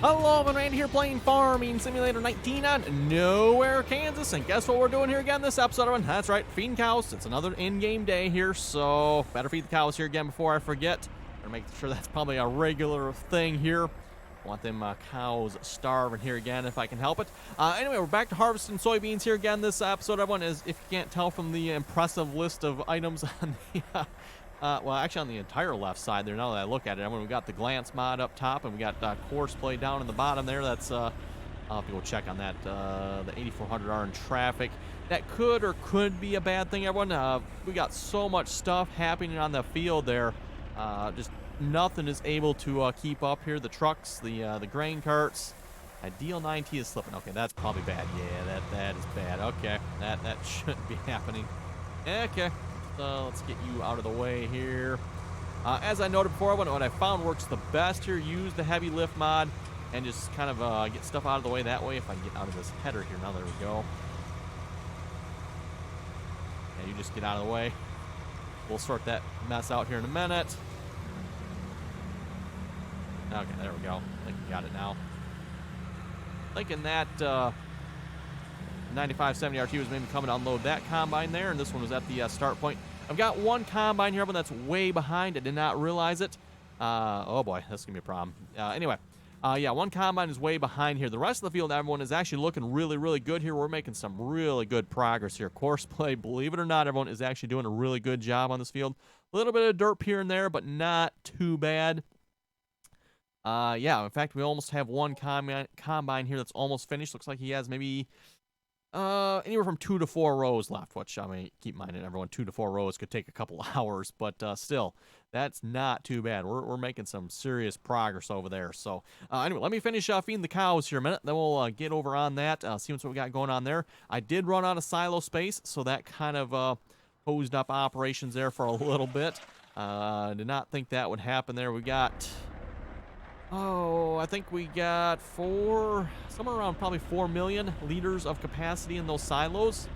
Hello, I'm Randy here playing Farming Simulator 19 on Nowhere, Kansas, and guess what we're doing here again this episode, everyone? That's right, feeding cows. It's another in-game day here, so better feed the cows here again before I forget. Better make sure that's probably a regular thing here. I want them cows starving here again if I can help it. Anyway, we're back to harvesting soybeans here again this episode, everyone. As if you can't tell from the impressive list of items on the well, actually on the entire left side there, now that I look at it, I mean, we got the glance mod up top, and we got Courseplay down in the bottom there. That's, I'll have to go check on that. The 8400R in traffic. That could or could be a bad thing, everyone. We got so much stuff happening on the field there. Just nothing is able to keep up here. The trucks, the grain carts. Ideal 9T is slipping. Okay, that's probably bad. Yeah, that is bad. Okay, that shouldn't be happening. Okay. Let's get you out of the way here. As I noted before, what I found works the best here, use the heavy lift mod and just kind of get stuff out of the way that way. If I can get out of this header here. Now there we go. Yeah, you just get out of the way. We'll sort that mess out here in a minute. Okay, there we go. I think we got it now. Thinking that 9570 RT was maybe coming to unload that combine there, and this one was at the start point. I've got one combine here, but that's way behind. I did not realize it. Oh boy, that's gonna be a problem. Anyway, yeah, one combine is way behind here. The rest of the field, everyone, is actually looking really, really good here. We're making some really good progress here. Courseplay, believe it or not, everyone is actually doing a really good job on this field. A little bit of derp here and there, but not too bad. Yeah, in fact, we almost have one combine here that's almost finished. Looks like he has maybe anywhere from 2 to 4 rows left, which, I mean, keep in mind, everyone, 2 to 4 rows could take a couple of hours, but still, that's not too bad. We're making some serious progress over there. So, anyway, let me finish feeding the cows here a minute, then we'll get over on that, see what we got going on there. I did run out of silo space, so that kind of hosed up operations there for a little bit. Did not think that would happen there. We got... Oh, I think we got somewhere around probably 4 million liters of capacity in those silos.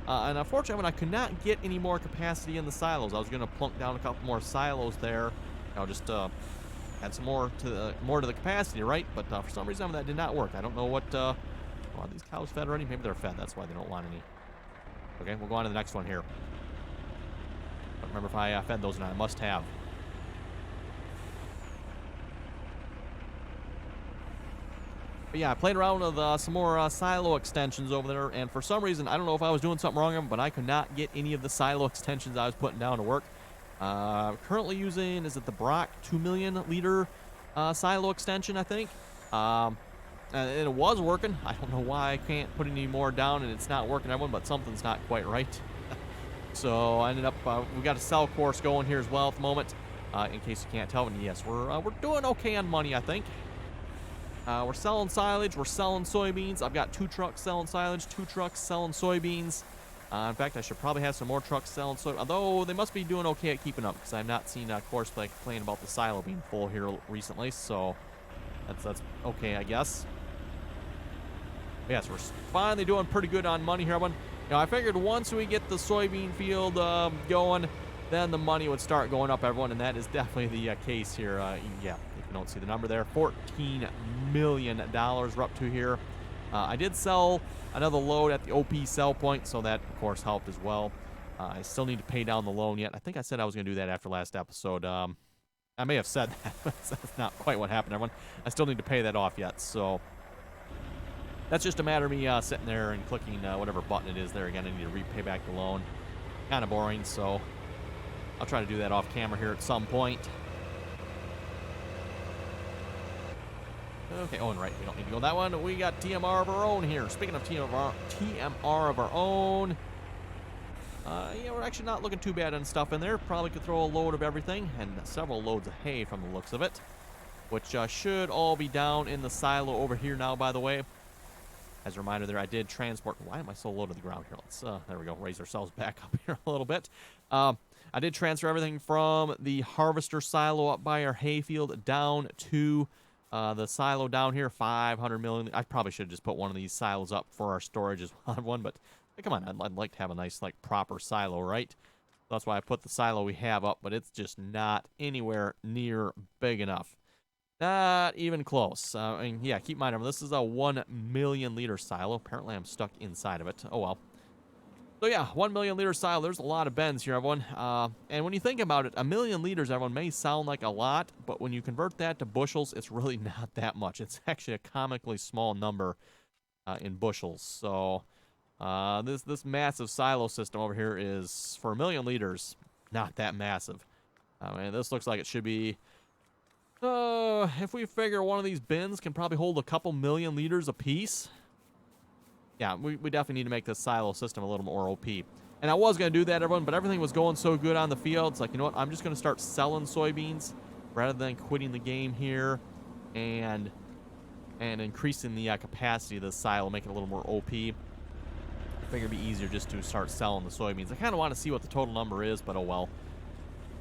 And unfortunately, I could not get any more capacity in the silos. I was going to plunk down a couple more silos there. I'll just add some more to the capacity, right? But for some reason, that did not work. I don't know what... are these cows fed already? Maybe they're fed. That's why they don't want any. Okay, we'll go on to the next one here. Don't remember if I fed those or not. I must have. But yeah, I played around with some more silo extensions over there, and for some reason, I don't know if I was doing something wrong, but I could not get any of the silo extensions I was putting down to work. Currently using, is it the Brock 2 million liter silo extension, I think? And it was working. I don't know why I can't put any more down and it's not working, everyone, but something's not quite right. So I ended up, we got a sell course going here as well at the moment, in case you can't tell. And yes, we're doing okay on money, I think. We're selling silage, we're selling soybeans. I've got 2 trucks selling silage, 2 trucks selling soybeans. In fact, I should probably have some more trucks selling soybeans, although they must be doing okay at keeping up, because I've not seen Courseplay complain about the silo being full here recently, so that's okay, I guess. But yes, we're finally doing pretty good on money here, everyone. You know, I figured once we get the soybean field going, then the money would start going up, everyone, and that is definitely the case here. Yeah, if you don't see the number there, $14 million we're up to here. I did sell another load at the OP sell point, so that, of course, helped as well. I still need to pay down the loan yet. I think I said I was going to do that after last episode. I may have said that, but that's not quite what happened, everyone. I still need to pay that off yet, so that's just a matter of me sitting there and clicking whatever button it is there. Again, I need to repay back the loan. Kind of boring, so I'll try to do that off camera here at some point. Okay, oh, and right, we don't need to go that one. We got TMR of our own here. Speaking of TMR of our own, yeah, we're actually not looking too bad on stuff in there. Probably could throw a load of everything and several loads of hay from the looks of it, which should all be down in the silo over here now, by the way. As a reminder there, I did transport... Why am I so low to the ground here? Let's, there we go, raise ourselves back up here a little bit. I did transfer everything from the harvester silo up by our hayfield down to the silo down here, 500 million. I probably should have just put one of these silos up for our storage as one, but hey, come on, I'd like to have a nice, like, proper silo, right? That's why I put the silo we have up, but it's just not anywhere near big enough. Not even close. I mean, yeah, keep in mind, this is a 1 million liter silo. Apparently, I'm stuck inside of it. Oh, well. So, yeah, 1 million liter silo. There's a lot of bends here, everyone. And when you think about it, 1 million liters, everyone, may sound like a lot, but when you convert that to bushels, it's really not that much. It's actually a comically small number in bushels. So, this massive silo system over here is, for 1 million liters, not that massive. I mean, this looks like it should be, if we figure one of these bins can probably hold a couple million liters apiece. Yeah, we definitely need to make this silo system a little more OP. And I was going to do that, everyone, but everything was going so good on the field. It's like, you know what, I'm just going to start selling soybeans rather than quitting the game here and increasing the capacity of the silo, make it a little more OP. I figure it'd be easier just to start selling the soybeans. I kind of want to see what the total number is, but oh well.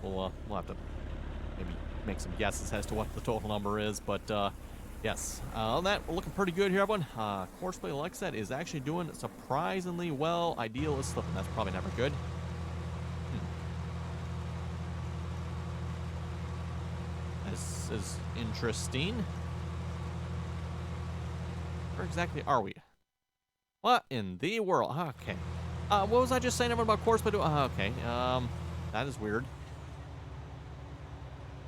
We'll have to maybe make some guesses as to what the total number is, but yes. On that, we're looking pretty good here, everyone. Courseplay, like I said, is actually doing surprisingly well. Ideal is slipping. That's probably never good. This is interesting. Where exactly are we? What in the world? Okay. What was I just saying about Courseplay? Okay. That is weird.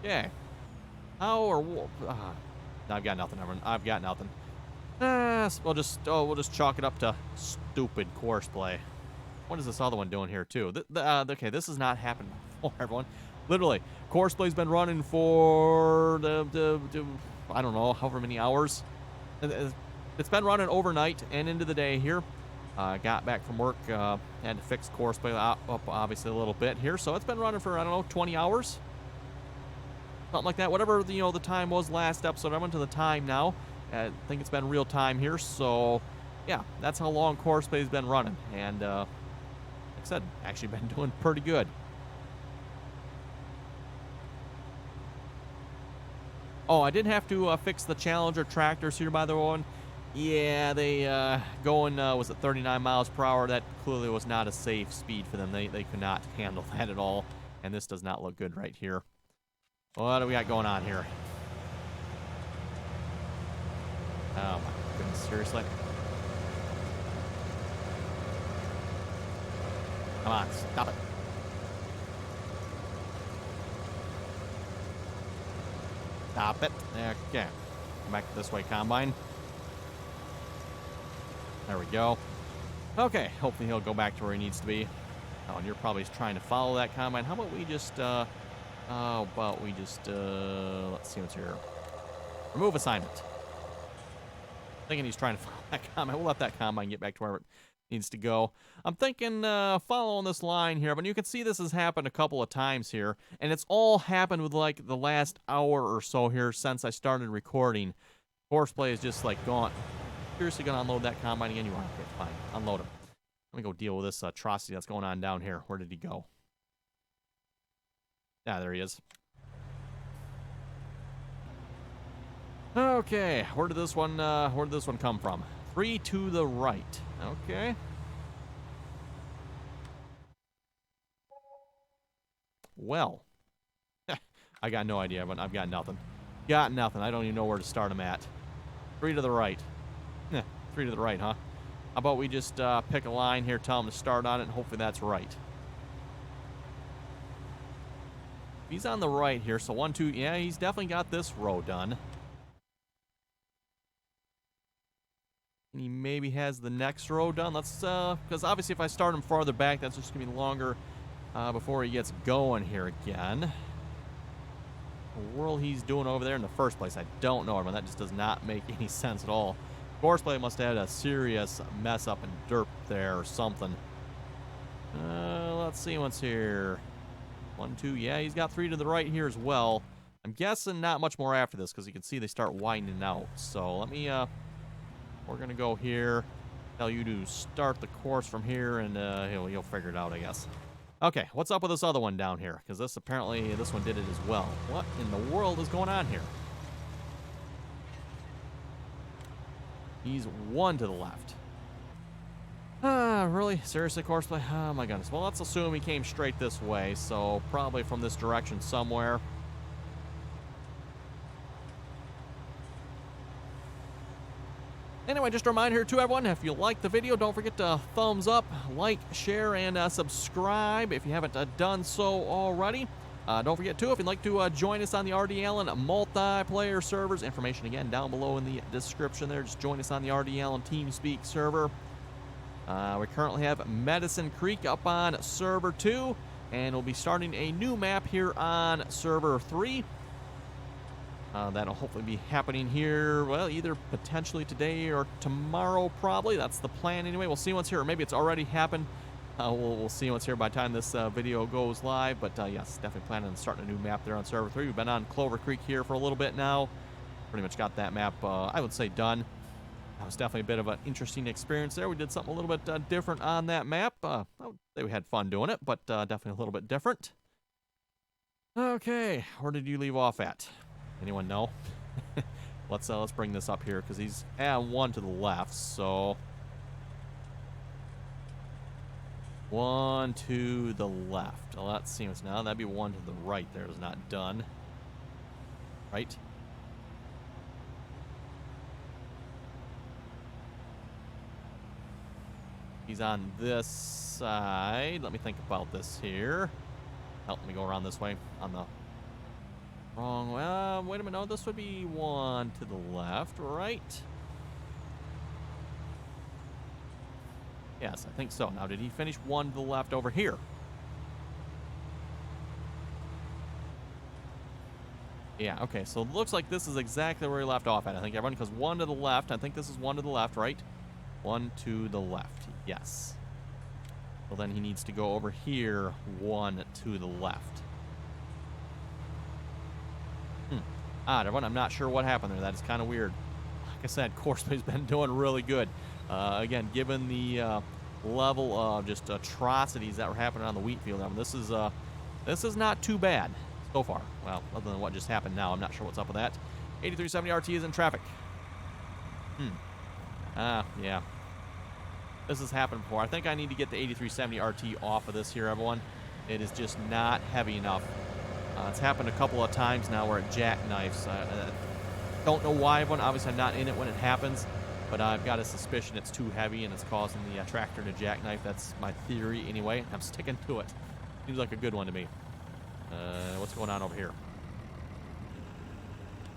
Okay. How or I've got nothing, everyone. I've got nothing. We'll just chalk it up to stupid Courseplay. What is this other one doing here too? Okay, this has not happened before, everyone. Literally, Courseplay's been running for I don't know, however many hours. It's been running overnight and into the day here. Got back from work, had to fix Courseplay up obviously a little bit here, so it's been running for, I don't know, 20 hours. Something like that. Whatever the time was last episode, I went to the time now. I think it's been real time here, so yeah, that's how long Courseplay's been running, and like I said, actually been doing pretty good. Oh, I did have to fix the Challenger tractors here, by the way. Yeah, they going was at 39 miles per hour. That clearly was not a safe speed for them. They could not handle that at all, and this does not look good right here. What do we got going on here? Oh my goodness, seriously? Come on, stop it. Stop it. Okay. Come back this way, Combine. There we go. Okay, hopefully he'll go back to where he needs to be. Oh, and you're probably trying to follow that Combine. How about we just, let's see what's here. Remove assignment. Thinking he's trying to follow that Combine. We'll let that Combine get back to where it needs to go. I'm thinking following this line here, but you can see this has happened a couple of times here, and it's all happened with like the last hour or so here since I started recording. Courseplay is just like gone. Seriously gonna unload that Combine again? You are? Okay, fine. Unload him. Let me go deal with this atrocity that's going on down here. Where did he go? Ah, there he is. Okay, where did this one come from? 3 to the right. Okay. Well, I got no idea, but I've got nothing. Got nothing. I don't even know where to start him at. 3 to the right. 3 to the right, huh? How about we just pick a line here, tell him to start on it, and hopefully that's right. He's on the right here, so 1, 2, yeah, he's definitely got this row done. And he maybe has the next row done. Let's, because obviously if I start him farther back, that's just going to be longer before he gets going here again. The world he's doing over there in the first place, I don't know. I mean, that just does not make any sense at all. Courseplay must have had a serious mess up in derp there or something. Let's see what's here. 1, 2, yeah, he's got 3 to the right here as well. I'm guessing not much more after this because you can see they start widening out. So let me, we're going to go here. Tell you to start the course from here, and he'll figure it out, I guess. Okay, what's up with this other one down here? Because this apparently, this one did it as well. What in the world is going on here? He's one to the left. Really? Seriously, Courseplay? Oh my goodness. Well, let's assume he came straight this way, so probably from this direction somewhere. Anyway, just a reminder here to everyone, if you like the video, don't forget to thumbs up, like, share, and subscribe if you haven't done so already. Don't forget, too, if you'd like to join us on the RDAllen multiplayer servers, information, again, down below in the description there. Just join us on the RDAllen TeamSpeak server. We currently have Medicine Creek up on server 2, and we'll be starting a new map here on server 3. That'll hopefully be happening here, well, either potentially today or tomorrow, probably. That's the plan anyway. We'll see once here. Or maybe it's already happened. We'll see once here by the time this video goes live. But yes, definitely planning on starting a new map there on server 3. We've been on Clover Creek here for a little bit now. Pretty much got that map, I would say, done. That was definitely a bit of an interesting experience there. We did something a little bit different on that map. I would say we had fun doing it, but definitely a little bit different. Okay, where did you leave off at? Anyone know? Let's bring this up here because he's one to the left, so one to the left. Well, that seems now that'd be one to the right. There is not done. Right? He's on this side. Let me think about this here. Let me go around this way on the wrong way. Wait a minute. No, this would be one to the left, right? Yes, I think so. Now, did he finish one to the left over here? Yeah, okay. So it looks like this is exactly where he left off at, I think, everyone, because one to the left. I think this is one to the left, right? One to the left. Yes. Well, then he needs to go over here, one to the left. Odd, everyone. I'm not sure what happened there. That is kind of weird. Like I said, Courseplay's been doing really good. Again, given the level of just atrocities that were happening on the wheat field, I mean, this is not too bad so far. Well, other than what just happened now, I'm not sure what's up with that. 8370 RT is in traffic. Yeah. This has happened before. I think I need to get the 8370 RT off of this here, everyone. It is just not heavy enough. It's happened a couple of times now where it jackknifes. Don't know why, everyone. Obviously, I'm not in it when it happens, but I've got a suspicion it's too heavy and it's causing the tractor to jackknife. That's my theory anyway. I'm sticking to it. Seems like a good one to me. What's going on over here?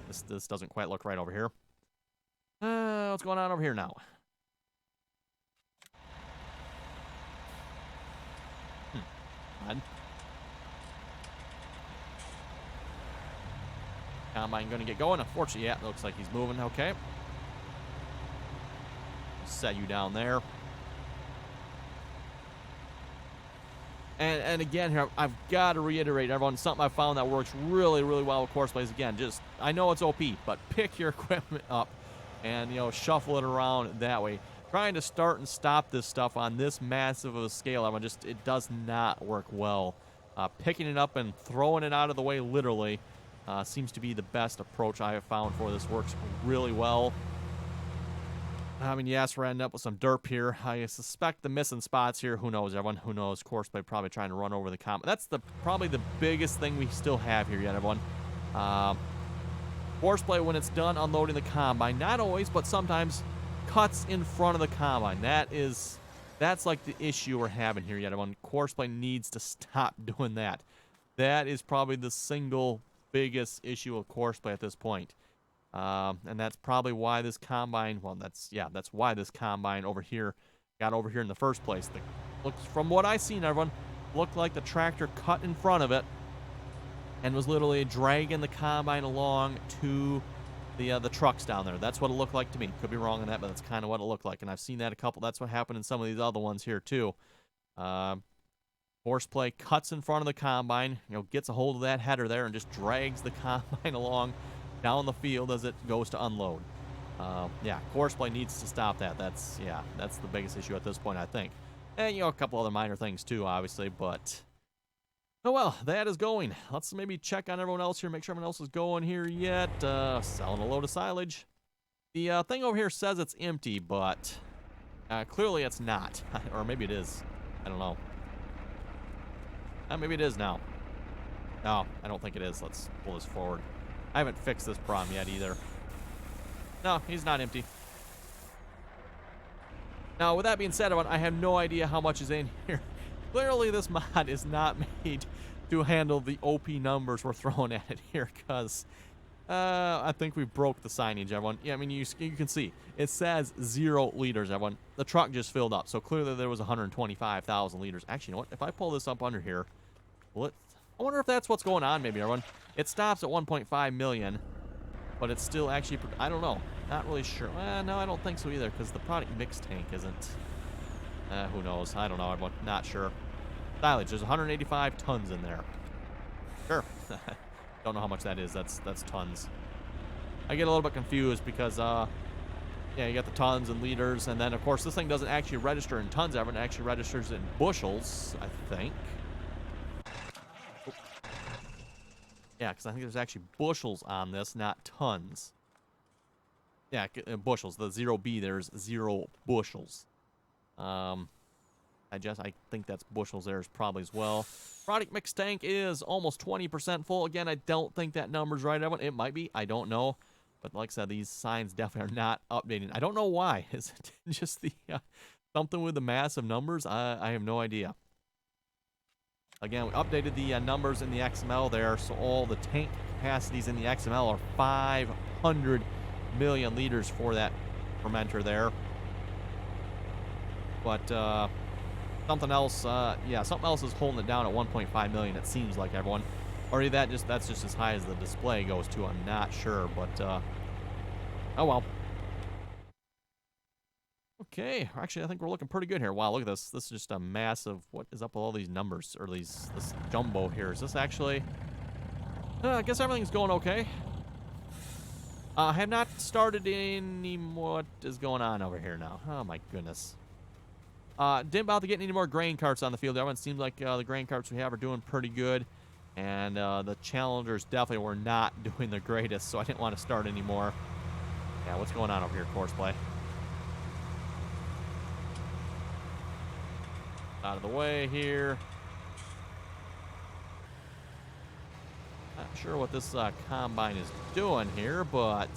This doesn't quite look right over here. What's going on over here now? Odd. Combine going to get going. Unfortunately, yeah, it looks like he's moving. Okay. Set you down there. And again here, I've got to reiterate, everyone, something I found that works really, really well with Courseplay is, again, just, I know it's OP, but pick your equipment up and, shuffle it around that way. Trying to start and stop this stuff on this massive of a scale, everyone, just, it does not work well. Picking it up and throwing it out of the way, literally, seems to be the best approach I have found for this. Works really well. I mean, yes, we're ending up with some derp here. I suspect the missing spots here. Who knows, everyone? Who knows? Courseplay probably trying to run over the combine. That's probably the biggest thing we still have here yet, everyone. Courseplay, when it's done unloading the combine, not always, but sometimes cuts in front of the combine. That's like the issue we're having here yet, everyone. Courseplay needs to stop doing that. That is probably the single biggest issue of Courseplay at this point. And that's probably why this combine, well, that's why this combine over here got over here in the first place. Looks, from what I've seen, everyone, looked like the tractor cut in front of it and was literally dragging the combine along to the trucks down there. That's what it looked like to me. Could be wrong on that, but that's kind of what it looked like. And I've seen that a couple. That's what happened in some of these other ones here too. Courseplay cuts in front of the combine, gets a hold of that header there and just drags the combine along down the field as it goes to unload. Yeah, Courseplay needs to stop that. That's the biggest issue at this point, I think. And, a couple other minor things too, obviously, but Oh, well, that is going. Let's maybe check on everyone else here, make sure everyone else is going here yet. Selling a load of silage. The thing over here says it's empty, but clearly it's not. Or maybe it is. I don't know. Maybe it is now. No, I don't think it is. Let's pull this forward. I haven't fixed this problem yet either. No, he's not empty. Now, with that being said, I have no idea how much is in here. Clearly, this mod is not made to handle the OP numbers we're throwing at it here, because I think we broke the signage, everyone. Yeah, I mean, you can see. It says 0 liters, everyone. The truck just filled up, so clearly there was 125,000 liters. Actually, you know what? If I pull this up under here, I wonder if that's what's going on, maybe, everyone. It stops at 1.5 million, but it's still actually, I don't know. Not really sure. No, I don't think so either, because the product mix tank isn't. Who knows? I don't know, everyone. Not sure. Silage, there's 185 tons in there. Sure. Don't know how much that is. That's tons. I get a little bit confused because, yeah, you got the tons and liters, and then, of course, this thing doesn't actually register in tons, everyone. It actually registers in bushels, I think. Yeah, because I think there's actually bushels on this, not tons. Yeah, bushels. The 0B, there's 0 bushels. I think that's bushels there is probably as well. Product mix tank is almost 20% full. Again, I don't think that number's right, everyone. It might be. I don't know. But like I said, these signs definitely are not updating. I don't know why. Is it just the something with the massive numbers? I have no idea. Again, we updated the numbers in the XML there, so all the tank capacities in the XML are 500 million liters for that fermenter there. But something else, yeah, something else is holding it down at 1.5 million. It seems like, everyone, or that's just as high as the display goes to. I'm not sure, but oh well. Okay, actually, I think we're looking pretty good here. Wow, look at this. This is just a massive. What is up with all these numbers or this jumbo here? Is this actually? I guess everything's going okay. I have not started any. What is going on over here now? Oh my goodness. Didn't bother getting any more grain carts on the field. Everyone seems like the grain carts we have are doing pretty good, and the challengers definitely were not doing the greatest. So I didn't want to start anymore. Yeah, what's going on over here, Courseplay? Out of the way here. Not sure what this combine is doing here, but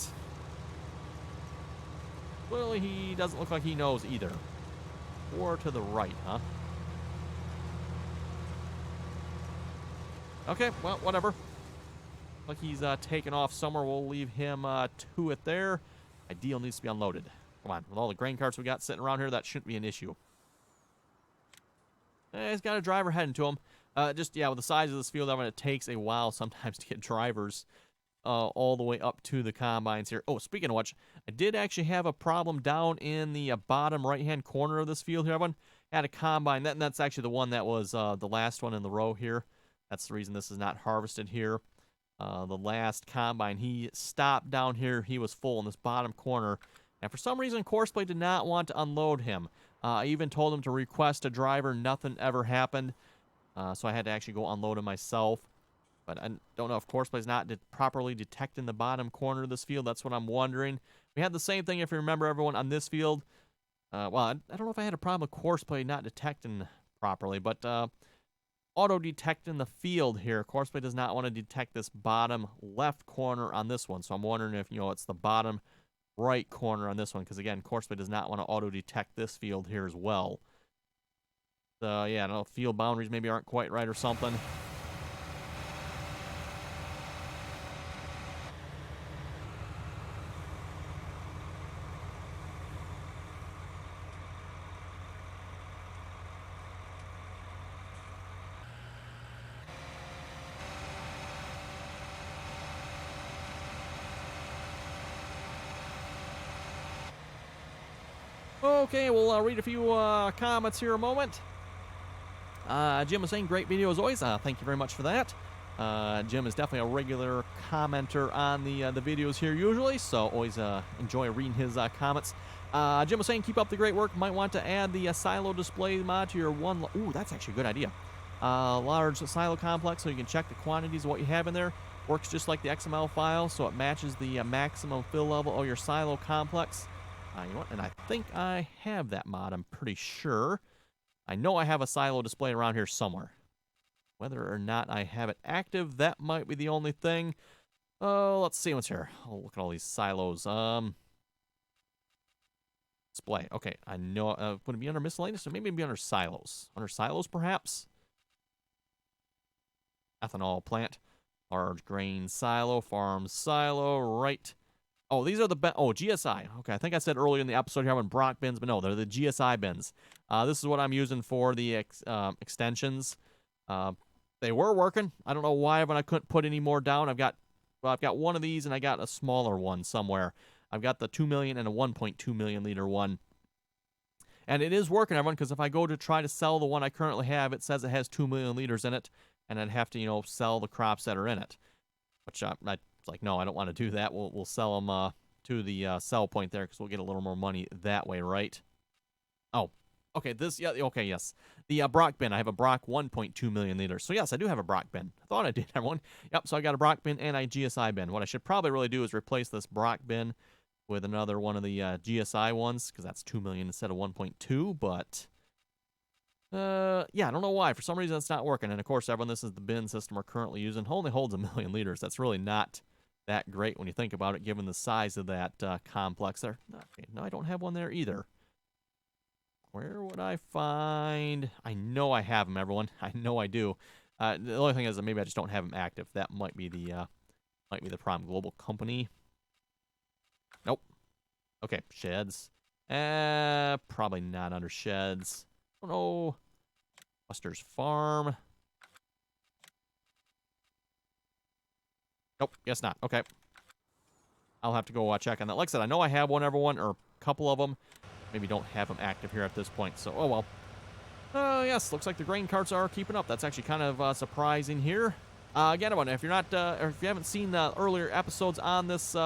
clearly he doesn't look like he knows either. Or to the right, huh? Okay, well, whatever. Like he's taking off somewhere. We'll leave him to it there. Ideal needs to be unloaded. Come on, with all the grain carts we got sitting around here, that shouldn't be an issue. He's got a driver heading to him. Just, yeah, with the size of this field, it takes a while sometimes to get drivers all the way up to the combines here. Oh, speaking of which, I did actually have a problem down in the bottom right-hand corner of this field here. Everyone had a combine. That's actually the one that was the last one in the row here. That's the reason this is not harvested here. The last combine, he stopped down here. He was full in this bottom corner. And for some reason, Courseplay did not want to unload him. I even told him to request a driver. Nothing ever happened. So I had to actually go unload him myself. But I don't know if Courseplay's not properly detecting the bottom corner of this field. That's what I'm wondering. We had the same thing, if you remember, everyone, on this field. Well, I don't know if I had a problem with Courseplay not detecting properly, but auto-detecting the field here. Courseplay does not want to detect this bottom left corner on this one. So I'm wondering if, it's the bottom right corner on this one, because again, Courseplay does not want to auto-detect this field here as well. So yeah, I don't know, field boundaries maybe aren't quite right or something. Okay, we'll read a few comments here a moment. Jim was saying, great video as always. Thank you very much for that. Jim is definitely a regular commenter on the videos here usually, so always enjoy reading his comments. Jim was saying, keep up the great work. Might want to add the silo display mod to your one. Ooh, that's actually a good idea. large silo complex, so you can check the quantities of what you have in there. Works just like the XML file, so it matches the maximum fill level of your silo complex. You know what? And I think I have that mod, I'm pretty sure. I know I have a silo display around here somewhere. Whether or not I have it active, that might be the only thing. Oh, let's see what's here. Oh, look at all these silos. Display. Okay, I know. Would it be under miscellaneous? Or maybe it'd be under silos. Under silos, perhaps? Ethanol plant. Large grain silo. Farm silo. Right. Oh, these are the... GSI. Okay, I think I said earlier in the episode here having Brock bins, but no, they're the GSI bins. This is what I'm using for the extensions. They were working. I don't know why, but I couldn't put any more down. I've got one of these, and I got a smaller one somewhere. I've got the 2 million and a 1.2 million liter one. And it is working, everyone, because if I go to try to sell the one I currently have, it says it has 2 million liters in it, and I'd have to, you know, sell the crops that are in it. Which it's like, no, I don't want to do that. We'll sell them to the sell point there, because we'll get a little more money that way, right? Oh, okay, yes. The Brock bin, I have a Brock 1.2 million liters. So yes, I do have a Brock bin. I thought I did, everyone. Yep, so I got a Brock bin and a GSI bin. What I should probably really do is replace this Brock bin with another one of the GSI ones, because that's 2 million instead of 1.2, but yeah, I don't know why. For some reason, it's not working. And of course, everyone, this is the bin system we're currently using. Only holds 1 million liters. That's really not that great when you think about it, given the size of that complex there. Okay, no, I don't have one there either. Where would I find... I know I have them, everyone. I know I do. The only thing is that maybe I just don't have them active. That might be the problem. Global company. Nope. Okay, sheds. Probably not under sheds. Oh no. Buster's Farm. Nope, guess not. Okay. I'll have to go check on that. Like I said, I know I have one, everyone, or a couple of them. Maybe don't have them active here at this point, so oh well. Yes, looks like the grain carts are keeping up. That's actually kind of surprising here. Again, everyone, if you're not, or if you haven't seen the earlier episodes on this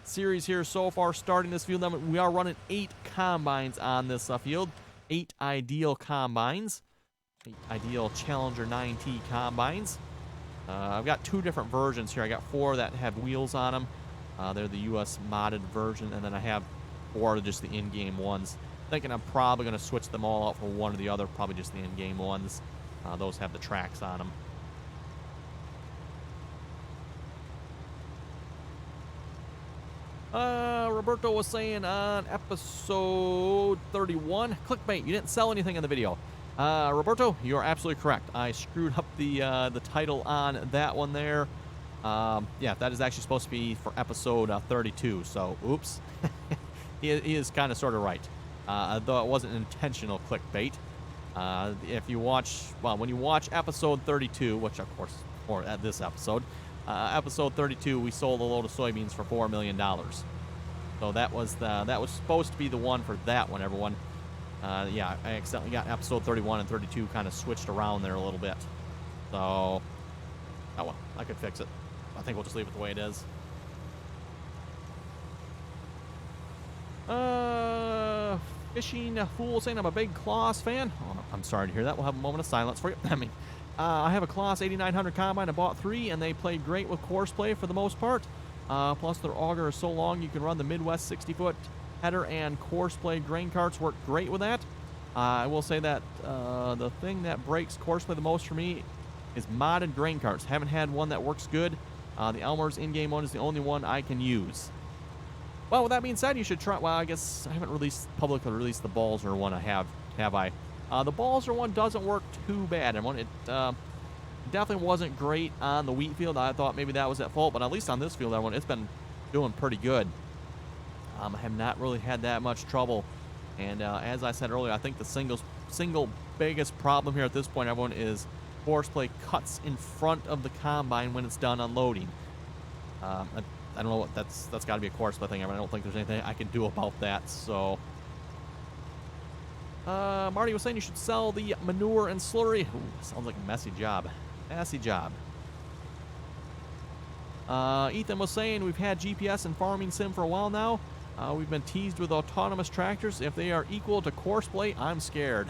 series here so far, starting this field, we are running 8 combines on this field. 8 ideal combines. 8 ideal Challenger 9T combines. I've got 2 different versions here. I got 4 that have wheels on them. They're the US modded version, and then I have 4 just the in-game ones. Thinking I'm probably going to switch them all out for one or the other, probably just the in-game ones. Those have the tracks on them. Roberto was saying on episode 31, clickbait, you didn't sell anything in the video. Roberto, you are absolutely correct. I screwed up the title on that one there. Yeah, that is actually supposed to be for episode 32, so oops. he is kind of sort of right. Though it wasn't intentional clickbait. If you watch, well, when you watch episode 32, which of course, or at this episode, episode 32, we sold a load of soybeans for $4 million. So that was supposed to be the one for that one, everyone. Yeah, I accidentally got episode 31 and 32 kind of switched around there a little bit. So, oh well, I could fix it. I think we'll just leave it the way it is. Fishing Fool saying I'm a big Kloss fan. Oh, I'm sorry to hear that. We'll have a moment of silence for you. I have a Kloss 8900 combine. I bought 3, and they play great with Courseplay for the most part. Plus, their auger is so long you can run the Midwest 60-foot header, and Courseplay grain carts work great with that. I will say that the thing that breaks Courseplay the most for me is modded grain carts. Haven't had one that works good. The Elmer's in-game one is the only one I can use. Well, with that being said, you should try... Well, I guess I haven't publicly released the Balzer one. Have I? The Balzer one doesn't work too bad. It definitely wasn't great on the wheat field. I thought maybe that was at fault, but at least on this field, it's been doing pretty good. I have not really had that much trouble. And as I said earlier, I think the single biggest problem here at this point, everyone, is Courseplay cuts in front of the combine when it's done unloading. I don't know what that's got to be a Courseplay thing. I don't think there's anything I can do about that. So, Marty was saying you should sell the manure and slurry. Ooh, sounds like a messy job. Messy job. Ethan was saying we've had GPS and farming sim for a while now. We've been teased with autonomous tractors. If they are equal to Courseplay, I'm scared.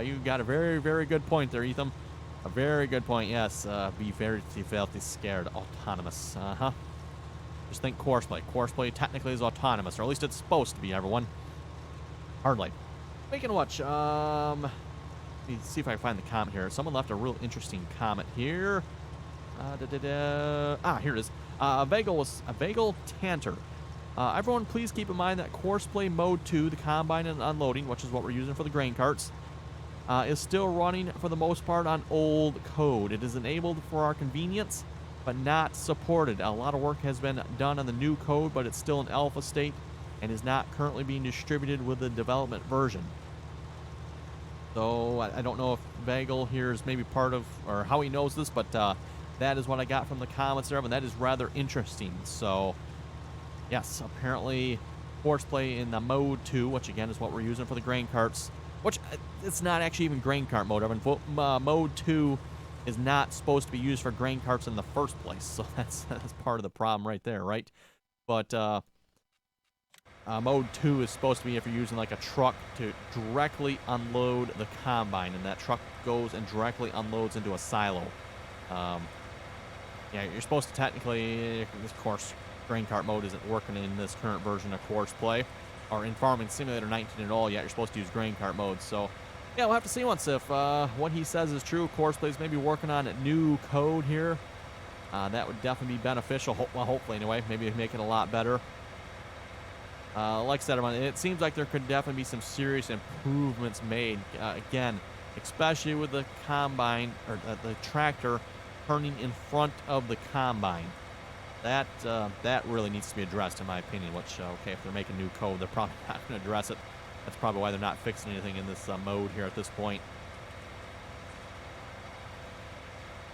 You got a very, very good point there, Ethan. A very good point, yes. Be very filthy scared. Autonomous. Uh-huh. Just think Courseplay. Courseplay technically is autonomous, or at least it's supposed to be, everyone. Hardly. Speaking of which, let me see if I can find the comment here. Someone left a real interesting comment here. Here it is. A Vagal Tanter. Everyone, please keep in mind that Courseplay Mode 2, the combine and unloading, which is what we're using for the grain carts, is still running for the most part on old code. It is enabled for our convenience, but not supported. A lot of work has been done on the new code, but it's still in alpha state and is not currently being distributed with the development version. So I don't know if Vagal here is maybe part of, or how he knows this, but that is what I got from the comments there, and that is rather interesting. So yes, apparently Courseplay in the Mode 2, which again is what we're using for the grain carts, which it's not actually even grain cart mode. Mode 2 is not supposed to be used for grain carts in the first place, so that's part of the problem right there, right? But Mode 2 is supposed to be if you're using like a truck to directly unload the combine, and that truck goes and directly unloads into a silo. Yeah, you're supposed to technically, of course, grain cart mode isn't working in this current version of Courseplay, or in Farming Simulator 19 at all yet. You're supposed to use grain cart mode, so yeah, we'll have to see once if what he says is true. Courseplay's maybe working on a new code here. That would definitely be beneficial. Well, hopefully anyway. Maybe make it a lot better. Like I said, it seems like there could definitely be some serious improvements made. Again, especially with the combine, or the tractor turning in front of the combine. That really needs to be addressed, in my opinion. Which, okay, if they're making new code, they're probably not going to address it. That's probably why they're not fixing anything in this mode here at this point.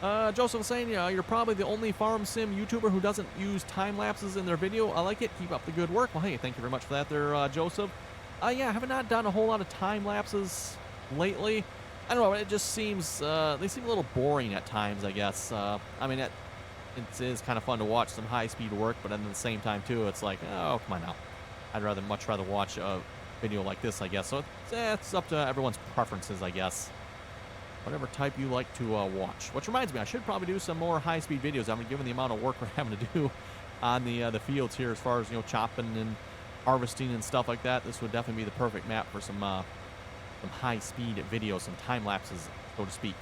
Joseph was saying, you're probably the only farm sim YouTuber who doesn't use time lapses in their video. I like it. Keep up the good work. Well, hey, thank you very much for that there, Joseph. Yeah, I have not done a whole lot of time lapses lately. I don't know. It just seems they seem a little boring at times, I guess. I mean, it is kind of fun to watch some high-speed work, but at the same time too, it's like, oh, come on now. I'd much rather watch a video like this, I guess. So it's up to everyone's preferences, I guess. Whatever type you like to watch. Which reminds me, I should probably do some more high-speed videos. I mean, given the amount of work we're having to do on the fields here, as far as chopping and harvesting and stuff like that, this would definitely be the perfect map for some high-speed videos, some time lapses, so to speak.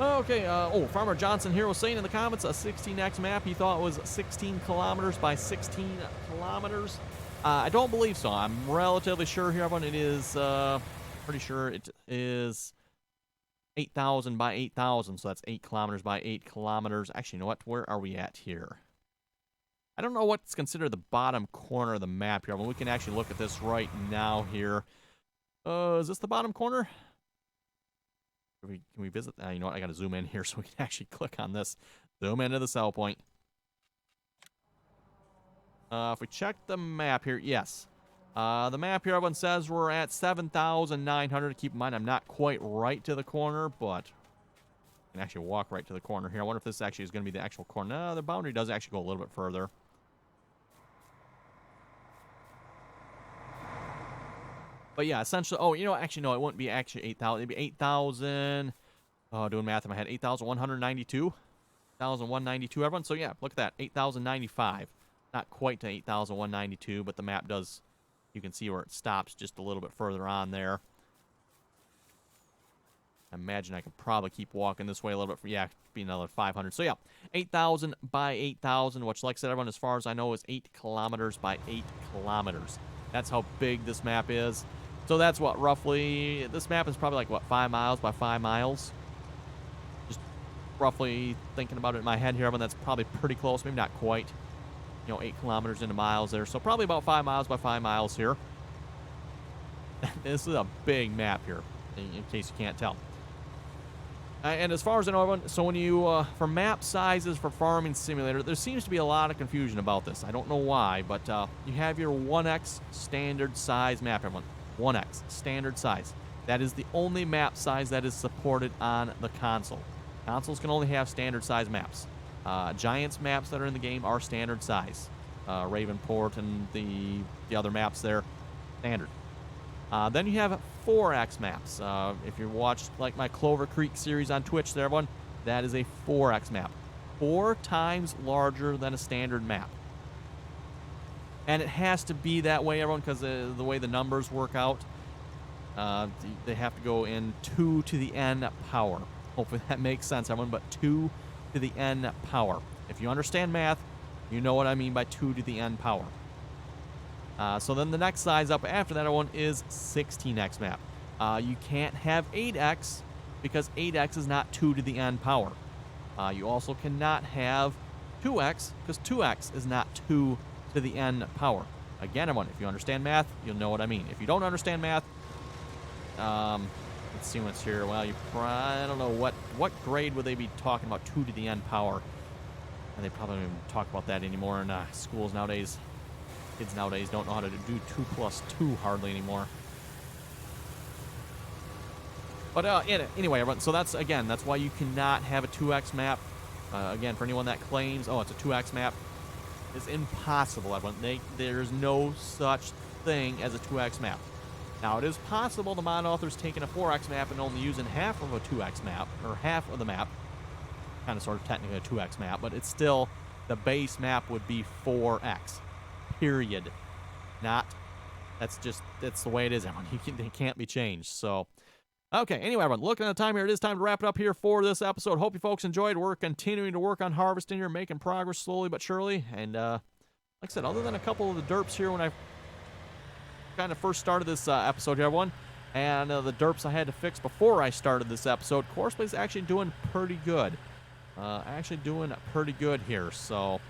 Okay, Farmer Johnson here was saying in the comments, a 16x map he thought was 16 kilometers by 16 kilometers. I don't believe so. I'm relatively sure here, everyone, it is, pretty sure it is 8,000 by 8,000, so that's 8 kilometers by 8 kilometers. Actually, you know what? Where are we at here? I don't know what's considered the bottom corner of the map here. I mean, we can actually look at this right now here. Is this the bottom corner? Can we visit? You know what? I got to zoom in here so we can actually click on this. Zoom into the cell point. If we check the map here, yes. The map here, everyone says we're at 7,900. Keep in mind, I'm not quite right to the corner, but I can actually walk right to the corner here. I wonder if this actually is going to be the actual corner. No, the boundary does actually go a little bit further. But yeah, essentially, actually, no, it wouldn't be actually 8,000. It'd be 8,000. Oh, doing math in my head. 8,192. 8,192, everyone. So yeah, look at that. 8,095. Not quite to 8,192, but the map does, you can see where it stops just a little bit further on there. I imagine I could probably keep walking this way a little bit. Yeah, be another 500. So yeah, 8,000 by 8,000, which, like I said, everyone, as far as I know, is 8 kilometers by 8 kilometers. That's how big this map is. So that's what, roughly, this map is probably like, what, 5 miles by 5 miles? Just roughly thinking about it in my head here, everyone, that's probably pretty close. Maybe not quite. 8 kilometers into miles there. So probably about 5 miles by 5 miles here. This is a big map here, in case you can't tell. And as far as I know, everyone, so when you, for map sizes for Farming Simulator, there seems to be a lot of confusion about this. I don't know why, but you have your 1x standard size map, everyone. 1x, standard size. That is the only map size that is supported on the console. Consoles can only have standard size maps. Giants maps that are in the game are standard size. Ravenport and the other maps there, standard. Then you have 4x maps. If you watched like my Clover Creek series on Twitch there, everyone, that is a 4x map. 4 times larger than a standard map. And it has to be that way, everyone, because the way the numbers work out, they have to go in 2 to the n power. Hopefully that makes sense, everyone, but 2 to the n power. If you understand math, you know what I mean by 2 to the n power. So then the next size up after that one is 16x map. You can't have 8x because 8x is not 2 to the n power. You also cannot have 2x because 2x is not 2 to the n power. Again, everyone, if you understand math, you'll know what I mean. If you don't understand math, let's see what's here. Well, I don't know what grade would they be talking about 2 to the n power. And they probably don't even talk about that anymore in schools nowadays. Kids nowadays don't know how to do 2 plus 2 hardly anymore. But anyway, everyone, so that's why you cannot have a 2x map. Again, for anyone that claims, oh, it's a 2x map, it's impossible, everyone. There's no such thing as a 2x map. Now, it is possible the mod author's taking a 4x map and only using half of a 2x map, or half of the map. Kind of sort of technically a 2x map, but it's still, the base map would be 4x. Period. That's the way it is, everyone. It can't be changed, so... Okay, anyway, everyone, looking at the time here, it is time to wrap it up here for this episode. Hope you folks enjoyed. We're continuing to work on harvesting here, making progress slowly but surely. And like I said, other than a couple of the derps here when I kind of first started this episode here, everyone, and the derps I had to fix before I started this episode, Courseplay is actually doing pretty good. Here, so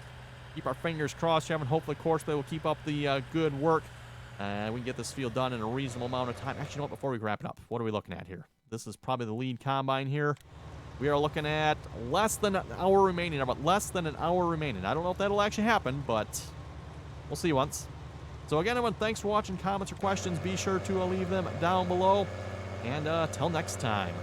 keep our fingers crossed here, and hopefully Courseplay will keep up the good work. We can get this field done in a reasonable amount of time. Actually, you know what? Before we wrap it up, what are we looking at here? This is probably the lead combine here. We are looking at less than an hour remaining. About less than an hour remaining. I don't know if that'll actually happen, but we'll see once. So again, everyone, thanks for watching. Comments or questions, be sure to leave them down below. And till next time.